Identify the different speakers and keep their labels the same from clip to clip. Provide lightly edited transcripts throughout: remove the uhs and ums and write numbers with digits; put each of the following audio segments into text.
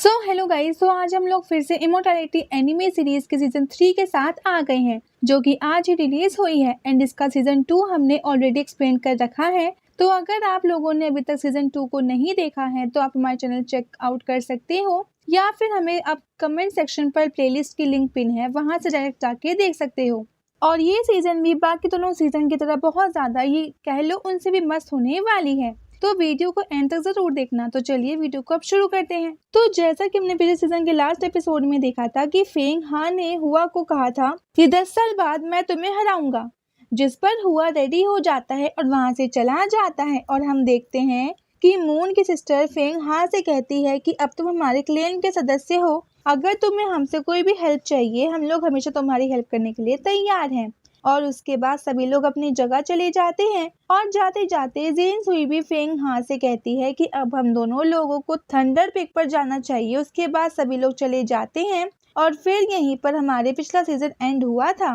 Speaker 1: Hello guys. आज हम लोग फिर से इमोर्टैलिटी एनिमे सीरीज के सीजन 3 के साथ आ गए हैं, जो कि आज ही रिलीज हुई है। एंड इसका सीजन 2 हमने ऑलरेडी एक्सप्लेन कर रखा है। तो अगर आप लोगों ने अभी तक सीजन 2 को नहीं देखा है तो आप हमारे चैनल चेक आउट कर सकते हो, या फिर हमें आप कमेंट सेक्शन पर प्लेलिस्ट की लिंक पिन है, वहां से डायरेक्ट जाके देख सकते हो। और ये सीजन भी बाकी दोनों सीजन की तरह बहुत ज्यादा, ये कह लो, उनसे भी मस्त होने वाली है। तो वीडियो को एंड तक जरूर देखना। तो चलिए वीडियो को अब शुरू करते हैं। तो जैसा कि हमने पिछले सीजन के लास्ट एपिसोड में देखा था कि फेंग हान ने हुआ को कहा था कि 10 साल बाद मैं तुम्हें हराऊंगा, जिस पर हुआ रेडी हो जाता है और वहां से चला जाता है। और हम देखते हैं कि मून की सिस्टर फेंग हान से कहती है कि अब तुम हमारे क्लैन के सदस्य हो, अगर तुम्हें हमसे कोई भी हेल्प चाहिए हम लोग हमेशा तुम्हारी हेल्प करने के लिए तैयार हैं। और उसके बाद सभी लोग अपनी जगह चले जाते हैं। और जाते जाते जेन सुई भी फेंग हां से कहती है कि अब हम दोनों लोगों को थंडर पिक पर जाना चाहिए। उसके बाद सभी लोग चले जाते हैं और फिर यहीं पर हमारे पिछला सीजन एंड हुआ था।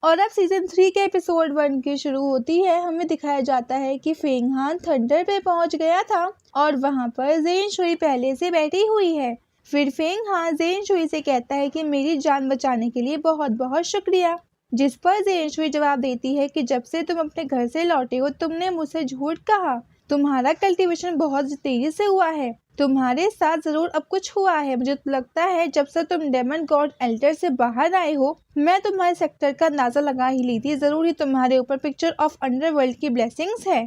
Speaker 1: और अब सीजन 3 के एपिसोड 1 की शुरू होती है। हमें दिखाया जाता है कि फेंग हान थंडर पे पहुंच गया था और वहां पर जेन शुई पहले से बैठी हुई है। फिर फेंग हान जेन शुई से कहता है कि मेरी जान बचाने के लिए बहुत बहुत शुक्रिया, जिस पर जेन शुई जवाब देती है कि जब से तुम अपने घर से लौटे हो तुमने मुझसे झूठ कहा, तुम्हारा कल्टीवेशन बहुत तेजी से हुआ है, तुम्हारे साथ जरूर अब कुछ हुआ है। मुझे लगता है जब से तुम डेमन गॉड एल्टर से बाहर आए हो मैं तुम्हारे सेक्टर का अंदाजा लगा ही ली थी, जरूर ही तुम्हारे ऊपर पिक्चर ऑफ अंडरवर्ल्ड की ब्लेसिंग्स है।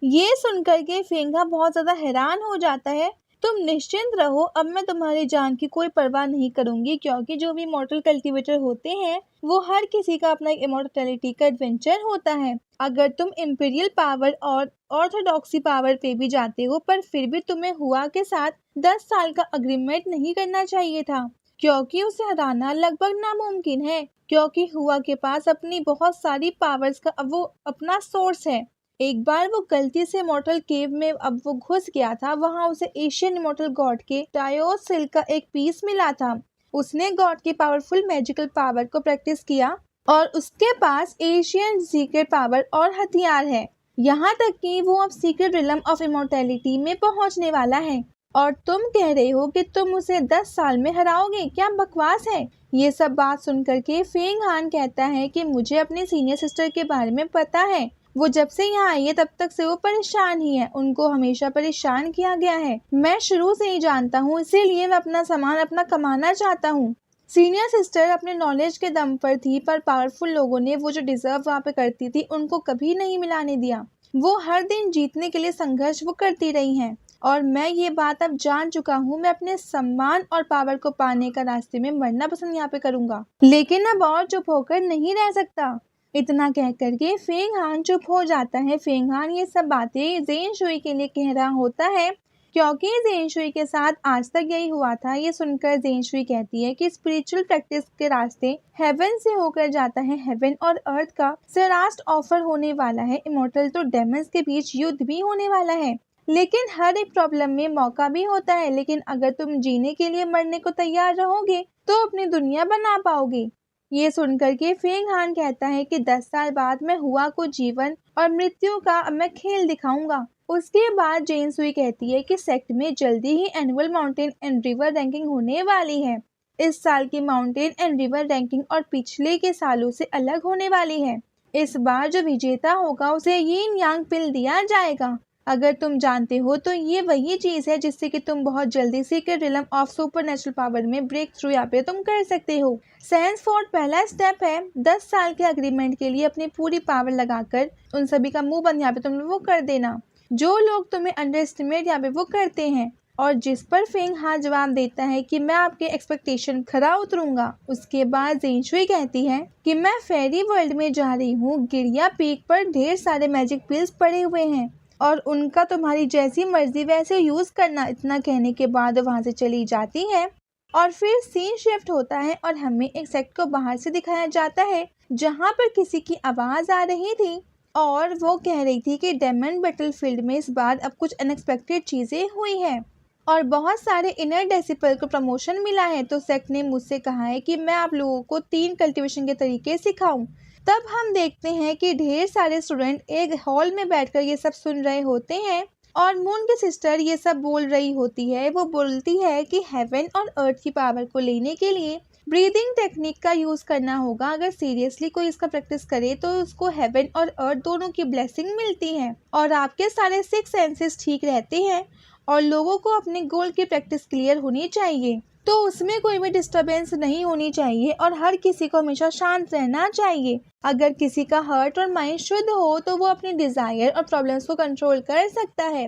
Speaker 1: ये सुनकर के फेंगा बहुत ज्यादा हैरान हो जाता है। तुम निश्चिंत रहो, अब मैं तुम्हारी जान की कोई परवाह नहीं करूंगी, क्योंकि जो भी इमॉर्टल कल्टीवेटर होते हैं वो हर किसी का अपना एक इमॉर्टैलिटी का एडवेंचर होता है। अगर तुम इंपीरियल पावर और ऑर्थोडॉक्सी पावर पे भी जाते हो, पर फिर भी तुम्हें हुआ के साथ 10 साल का अग्रीमेंट नहीं करना चाहिए था, क्योंकि उसे हराना लगभग नामुमकिन है, क्योंकि हुआ के पास अपनी बहुत सारी पावर्स का अब वो अपना सोर्स है। एक बार वो गलती से इमॉर्टल केव में अब वो घुस गया था, वहां उसे एशियन इमॉर्टल गॉड के टायोस सिल्क का एक पीस मिला था। उसने गॉड की पावरफुल मैजिकल पावर को प्रैक्टिस किया और उसके पास एशियन सीक्रेट पावर और हथियार है, यहाँ तक कि वो अब सीक्रेट रिलम ऑफ इमॉर्टैलिटी में पहुंचने वाला है। और तुम कह रहे हो कि तुम उसे 10 साल में हराओगे, क्या बकवास है। ये सब बात सुनकर के फेंग हान कहता है कि मुझे अपनी सीनियर सिस्टर के बारे में पता है, वो जब से यहाँ आई है तब तक से वो परेशान ही है, उनको हमेशा परेशान किया गया है। मैं शुरू से ही जानता हूँ, इसीलिए मैं अपना सामान अपना कमाना चाहता हूँ। सीनियर सिस्टर अपने नॉलेज के दम पर थी, पर पावरफुल लोगों ने वो जो डिजर्व वहाँ पे करती थी उनको कभी नहीं मिलाने दिया। वो हर दिन जीतने के लिए संघर्ष वो करती रही हैं। और मैं ये बात अब जान चुका हूँ, मैं अपने सम्मान और पावर को पाने का रास्ते में मरना पसंद यहाँ पे करूंगा, लेकिन अब और चुप होकर नहीं रह सकता। इतना कह करके फेंग हान चुप हो जाता है। फेंग हान ये सब बातें जेन शुई के लिए कह रहा होता है, क्योंकि जेन शुई के साथ आज तक यही हुआ था। ये सुनकर जेन शुई कहती है कि स्पिरिचुअल प्रैक्टिस के रास्ते हेवन से होकर जाता है, हेवन और अर्थ का लास्ट ऑफर होने वाला है। इमॉर्टल तो डेमन्स के बीच युद्ध भी होने वाला है, लेकिन हर एक प्रॉब्लम में मौका भी होता है। लेकिन अगर तुम जीने के लिए मरने को तैयार रहोगे तो अपनी दुनिया बना पाओगे। ये सुनकर के फेंग हान कहता है कि 10 साल बाद मैं हुआ को जीवन और मृत्यु का मैं खेल दिखाऊंगा। उसके बाद जेन सुई कहती है कि सेक्ट में जल्दी ही annual mountain and river ranking होने वाली है। इस साल की माउंटेन एंड रिवर रैंकिंग और पिछले के सालों से अलग होने वाली है। इस बार जो विजेता होगा उसे यीन यांग पिल दिया जाएगा। अगर तुम जानते हो तो ये वही चीज है जिससे कि तुम बहुत जल्दी secret realm of supernatural power में ब्रेक थ्रू यहाँ पे तुम कर सकते हो। सैंसफोर्ड पहला स्टेप है 10 साल के अग्रीमेंट के लिए अपनी पूरी पावर लगाकर उन सभी का मुंह बंद यहाँ पे तुम वो कर देना, जो लोग तुम्हें अंडर एस्टिमेट यहाँ पे वो करते हैं। और जिस पर फेंग हान जवाब देता है कि मैं आपके एक्सपेक्टेशन खरा उतरूंगा। उसके बाद जेन शुई कहती है कि मैं फेरी वर्ल्ड में जा रही हूँ, गिरिया पीक पर ढेर सारे मैजिक पिल्स पड़े हुए हैं और उनका तुम्हारी जैसी मर्जी वैसे यूज करना। इतना कहने के बाद वहां से चली जाती है और फिर सीन शिफ्ट होता है और हमें एक सेक्ट को बाहर से दिखाया जाता है, जहां पर किसी की आवाज आ रही थी और वो कह रही थी कि डेमन बैटलफील्ड में इस बार अब कुछ अनएक्सपेक्टेड चीजें हुई हैं और बहुत सारे इनर डेसिपल को प्रमोशन मिला है। तो सेक्ट ने मुझसे कहा है कि मैं आप लोगों को 3 कल्टीवेशन के तरीके सिखाऊं। तब हम देखते हैं कि ढेर सारे स्टूडेंट एक हॉल में बैठकर ये सब सुन रहे होते हैं और मून की सिस्टर ये सब बोल रही होती है। वो बोलती है कि हेवन और अर्थ की पावर को लेने के लिए ब्रीदिंग टेक्निक का यूज करना होगा। अगर सीरियसली कोई इसका प्रैक्टिस करे तो उसको हेवन और अर्थ दोनों की ब्लेसिंग मिलती है और आपके सारे 6 सेंसेस ठीक रहते हैं और लोगों को अपने गोल की प्रैक्टिस क्लियर होनी चाहिए, तो उसमें कोई भी डिस्टरबेंस नहीं होनी चाहिए और हर किसी को हमेशा शांत रहना चाहिए। अगर किसी का हार्ट और माइंड शुद्ध हो तो वो अपनी डिजायर और प्रॉब्लम्स को कंट्रोल कर सकता है।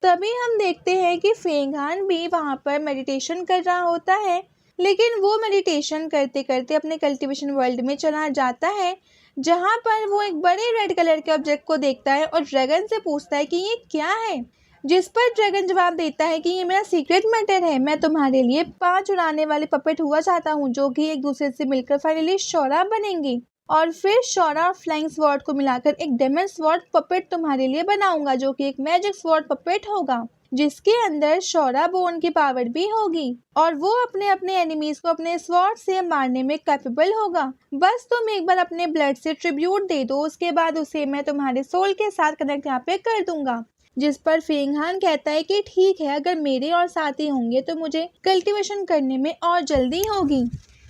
Speaker 1: तभी हम देखते हैं कि फेंगहान भी वहाँ पर मेडिटेशन कर रहा होता है, लेकिन वो मेडिटेशन करते करते अपने कल्टीवेशन वर्ल्ड में चला जाता है, जहाँ पर वो एक बड़े रेड कलर के ऑब्जेक्ट को देखता है और ड्रैगन से पूछता है कि ये क्या है, जिस पर ड्रैगन जवाब देता है कि ये मेरा सीक्रेट मैटर है। मैं तुम्हारे लिए 5 उड़ाने वाले पपेट हुआ चाहता हूँ जो कि एक दूसरे से मिलकर फाइनली शौरा बनेंगे और फिर शौरा और फ्लाइंग स्वॉर्ड को मिलाकर एक डेमन स्वॉर्ड पपेट तुम्हारे लिए बनाऊंगा जो कि एक मैजिक स्वॉर्ड पपेट होगा जिसके अंदर शौरा बोन की पावर भी होगी और वो अपने अपने एनिमीज को अपने स्वॉर्ड से मारने में कैपेबल होगा। बस तुम एक बार अपने ब्लड से ट्रिब्यूट दे दो, उसके बाद उसे मैं तुम्हारे सोल के साथ कनेक्ट यहाँ पे कर दूंगा। जिस पर फेंगहान कहता है कि ठीक है, अगर मेरे और साथी होंगे तो मुझे कल्टीवेशन करने में और जल्दी होगी।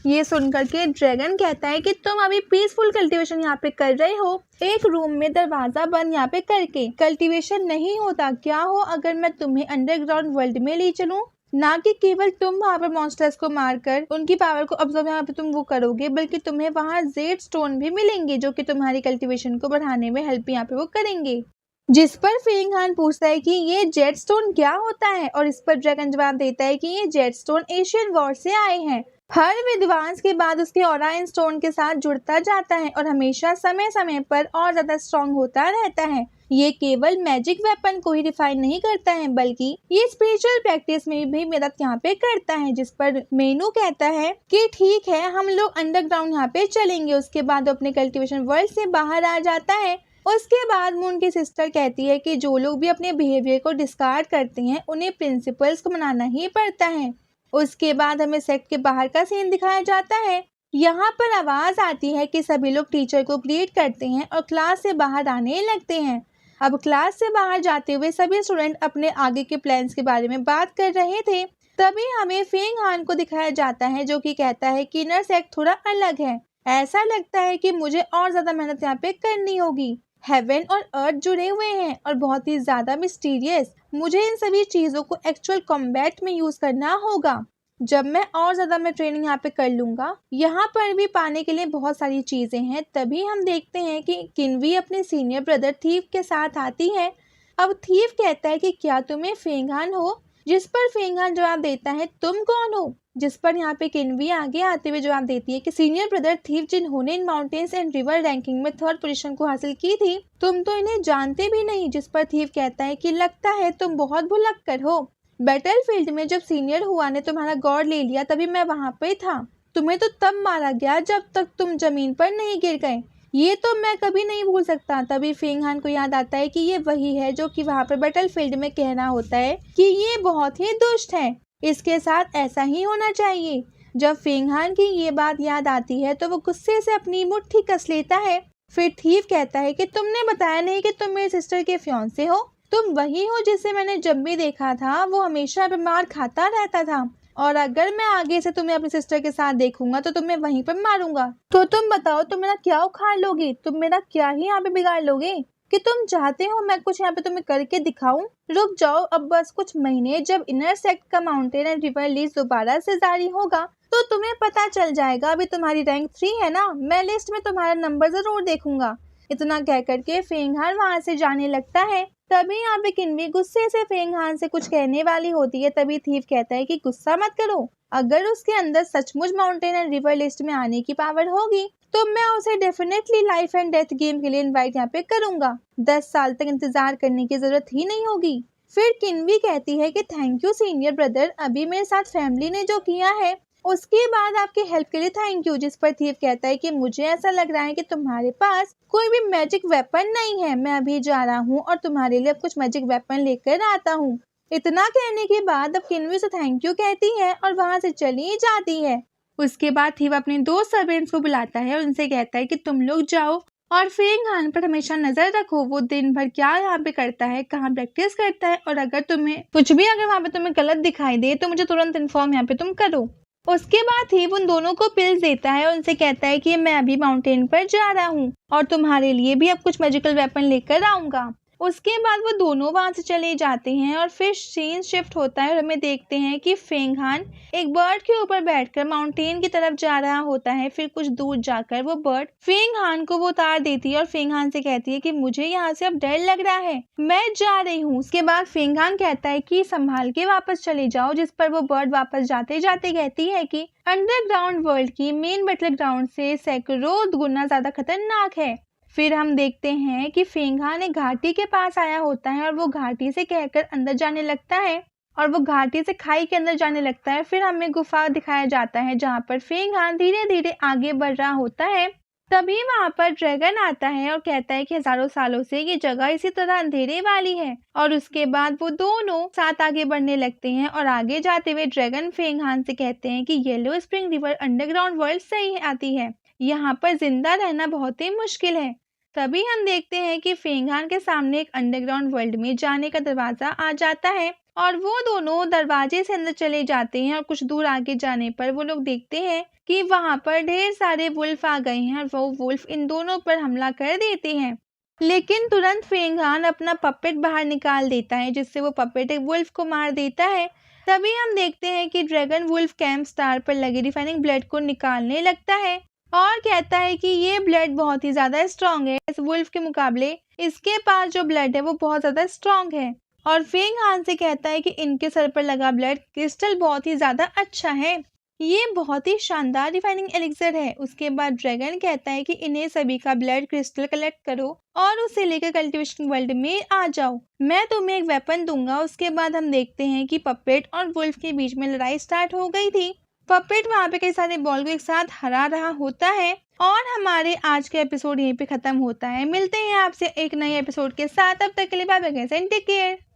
Speaker 1: ये सुनकर के ड्रैगन कहता है कि तुम अभी पीसफुल कल्टीवेशन यहाँ पे कर रहे हो, एक रूम में दरवाजा बंद यहाँ पे करके। कल्टीवेशन नहीं होता। क्या हो अगर मैं तुम्हें अंडरग्राउंड वर्ल्ड में ले चलूं? ना कि केवल तुम वहाँ पर मॉन्स्टर्स को मारकर उनकी पावर को ऑब्जर्व यहाँ पे तुम वो करोगे, बल्कि तुम्हें वहाँ जेड स्टोन भी मिलेंगे जो कि तुम्हारी कल्टीवेशन को बढ़ाने में हेल्प यहाँ पे वो करेंगे। जिस पर फेंगहान पूछता है कि ये जेड स्टोन क्या होता है और इस पर ड्रैगन जवाब देता है कि ये जेड स्टोन एशियन वॉर से आए हैं। हर विद्वांस के बाद उसके ऑरा इन स्टोन के साथ जुड़ता जाता है और हमेशा समय समय पर और ज्यादा स्ट्रॉन्ग होता रहता है। ये केवल मैजिक वेपन को ही डिफाइन नहीं करता है, बल्कि ये स्पिरिचुअल प्रैक्टिस में भी मदद यहाँ पे करता है। जिस पर मेनू कहता है कि ठीक है, हम लोग अंडरग्राउंड यहाँ पे चलेंगे। उसके बाद अपने कल्टीवेशन वर्ल्ड से बाहर आ जाता है। उसके बाद मून की सिस्टर कहती है कि जो लोग भी अपने बिहेवियर को डिस्कार्ड करते हैं उन्हें प्रिंसिपल्स को मनाना ही पड़ता है। उसके बाद हमें सेक्ट के बाहर का सीन दिखाया जाता है। यहाँ पर आवाज आती है कि सभी लोग टीचर को ग्रीट करते हैं और क्लास से बाहर आने लगते हैं। अब क्लास से बाहर जाते हुए सभी स्टूडेंट अपने आगे के प्लान्स के बारे में बात कर रहे थे। तभी हमें फेंगहान को दिखाया जाता है जो कि कहता है कि इनर सेक्ट थोड़ा अलग है। ऐसा लगता है कि मुझे और ज्यादा मेहनत यहाँ पे करनी होगी। हेवन और अर्थ जुड़े हुए हैं और बहुत ही ज्यादा मिस्टीरियस। मुझे इन सभी चीजों को एक्चुअल कॉम्बैट में यूज करना होगा। जब मैं और ज्यादा मैं ट्रेनिंग यहाँ पे कर लूंगा। यहाँ पर भी पाने के लिए बहुत सारी चीजें हैं। तभी हम देखते हैं कि किन्वी अपने सीनियर ब्रदर थीव के साथ आती है। अब थीव कहता है कि क्या तुम्हें फेंगहान हो? जिस पर फेंगहान जवाब देता है तुम कौन हो? जिस पर यहाँ पे किन्वी आगे आते हुए जवाब देती है कि सीनियर ब्रदर थीव जिन्होंने in mountains and river ranking में 3rd पोजीशन को हासिल की थी, तुम तो इन्हें जानते भी नहीं। जिस पर थीव कहता है कि लगता है तुम बहुत भुलक्कड़ हो। बैटलफील्ड में जब सीनियर हुआ ने तुम्हारा गॉड ले लिया तभी मैं वहाँ पे था। तुम्हें तो तब मारा गया जब तक तुम जमीन पर नहीं गिर गए। ये तो मैं कभी नहीं भूल सकता। तभी फेंगहान को याद आता है कि ये वही है जो कि वहाँ पर बैटलफील्ड में कहना होता है कि ये बहुत ही दुष्ट है, इसके साथ ऐसा ही होना चाहिए। जब फेंगहान की ये बात याद आती है तो वो गुस्से से अपनी मुट्ठी कस लेता है। फिर थीव कहता है कि तुमने बताया नहीं कि तुम मेरी सिस्टर के फियांसे हो। तुम वही हो जिसे मैंने जब भी देखा था वो हमेशा बीमार खाता रहता था, और अगर मैं आगे से तुम्हें अपनी सिस्टर के साथ देखूंगा तो तुम्हें वहीं पर मारूंगा। तो तुम बताओ, तुम मेरा क्या उखाड़ लोगे? तुम मेरा क्या ही यहाँ पे बिगाड़ लोगे? कि तुम चाहते हो मैं कुछ यहाँ पे तुम्हें करके दिखाऊं? रुक जाओ अब बस कुछ महीने। जब इनर सेक्ट का माउंटेन एंड रिवर लिस्ट दोबारा से जारी होगा तो तुम्हें पता चल जाएगा। अभी तुम्हारी रैंक 3 है ना, मैं लिस्ट में तुम्हारा नंबर जरूर देखूंगा। इतना कह करके फेंगहान वहाँ से जाने लगता है। तभी यहाँ पे किन्वी गुस्से से फेंगहान से कुछ कहने वाली होती है। तभी थीव कहता है कि गुस्सा मत करो, अगर उसके अंदर सचमुच माउंटेन एंड रिवर लिस्ट में आने की पावर होगी तो मैं उसे definitely life and death game के लिए इनवाइट यहाँ पे करूंगा। 10 साल तक इंतजार करने की जरूरत ही नहीं होगी। फिर किन्वी कहती है कि थैंक यू सीनियर ब्रदर, अभी मेरे साथ फैमिली ने जो किया है उसके बाद आपकी हेल्प के लिए थैंक यू। जिस पर थीव कहता है कि मुझे ऐसा लग रहा है कि तुम्हारे पास कोई भी मैजिक वेपन नहीं है। मैं अभी जा रहा हूँ और तुम्हारे लिए अब कुछ मैजिक वेपन लेकर आता हूँ। इतना कहने के बाद अब किन्वी से थैंक यू कहती है और वहाँ से चली जाती है। उसके बाद थीव अपने 2 सर्वेंट्स को बुलाता है और उनसे कहता है कि तुम लोग जाओ और फेंग हान पर हमेशा नजर रखो, वो दिन भर क्या यहाँ पे करता है, कहाँ प्रैक्टिस करता है, और अगर तुम्हें कुछ भी अगर वहाँ पे तुम्हें गलत दिखाई दे तो मुझे तुरंत इन्फॉर्म यहाँ पे तुम करो। उसके बाद ही वो उन दोनों को पिल्स देता है और उनसे कहता है कि मैं अभी माउंटेन पर जा रहा हूँ और तुम्हारे लिए भी अब कुछ मैजिकल वेपन लेकर आऊंगा। उसके बाद वो दोनों वहां से चले जाते हैं और फिर सीन शिफ्ट होता है और हमें देखते हैं कि फेंग हान एक बर्ड के ऊपर बैठकर माउंटेन की तरफ जा रहा होता है। फिर कुछ दूर जाकर वो बर्ड फेंग हान को वो उतार देती है और फेंग हान से कहती है कि मुझे यहाँ से अब डर लग रहा है, मैं जा रही हूँ। उसके बाद फेंग हान कहता है कि संभाल के वापस चले जाओ, जिस पर वो बर्ड वापस जाते जाते कहती है कि अंडरग्राउंड वर्ल्ड की मेन बैटल ग्राउंड से सैकड़ों गुना ज्यादा खतरनाक है। फिर हम देखते हैं कि फेंग हान एक घाटी के पास आया होता है और वो घाटी से कहकर अंदर जाने लगता है और वो घाटी से खाई के अंदर जाने लगता है। फिर हमें गुफा दिखाया जाता है जहाँ पर फेंग हान धीरे धीरे आगे बढ़ रहा होता है। तभी वहाँ पर ड्रैगन आता है और कहता है कि हजारों सालों से ये जगह इसी तरह अंधेरे वाली है। और उसके बाद वो दोनों साथ आगे बढ़ने लगते हैं और आगे जाते हुए ड्रैगन फेंग हान से कहते हैं कि yellow spring river underground world से ही आती है, यहाँ पर जिंदा रहना बहुत ही मुश्किल है। तभी हम देखते हैं कि फेंग हान के सामने एक अंडरग्राउंड वर्ल्ड में जाने का दरवाजा आ जाता है और वो दोनों दरवाजे से अंदर चले जाते हैं। और कुछ दूर आगे जाने पर वो लोग देखते हैं कि वहां पर ढेर सारे वुल्फ आ गए हैं और वो वुल्फ इन दोनों पर हमला कर देते हैं। लेकिन तुरंत फेंग हान अपना पपेट बाहर निकाल देता है, जिससे वो पपेट एक वुल्फ को मार देता है। तभी हम देखते हैं कि ड्रैगन वुल्फ कैंप स्टार पर लगे रिफाइनिंग ब्लड को निकालने लगता है और कहता है कि ये ब्लड बहुत ही ज्यादा स्ट्रांग है, इस वुल्फ के मुकाबले इसके पास जो ब्लड है वो बहुत ज्यादा स्ट्रांग है। और फेंग हान से कहता है कि इनके सर पर लगा ब्लड क्रिस्टल बहुत ही ज्यादा अच्छा है, ये बहुत ही शानदार रिफाइनिंग एलिक्सर है। उसके बाद ड्रैगन कहता है कि इन्हें सभी का ब्लड क्रिस्टल कलेक्ट करो और उसे लेकर कल्टीवेशन वर्ल्ड में आ जाओ, मैं तुम्हें एक वेपन दूंगा। उसके बाद हम देखते हैं कि पपेट और वुल्फ के बीच में लड़ाई स्टार्ट हो गई थी। पपेट वहाँ पे कई सारे बॉल को एक साथ हरा रहा होता है और हमारे आज का एपिसोड यहीं पे खत्म होता है। मिलते हैं आपसे एक नए एपिसोड के साथ, अब तक के लिए बाय बाय, टेक केयर।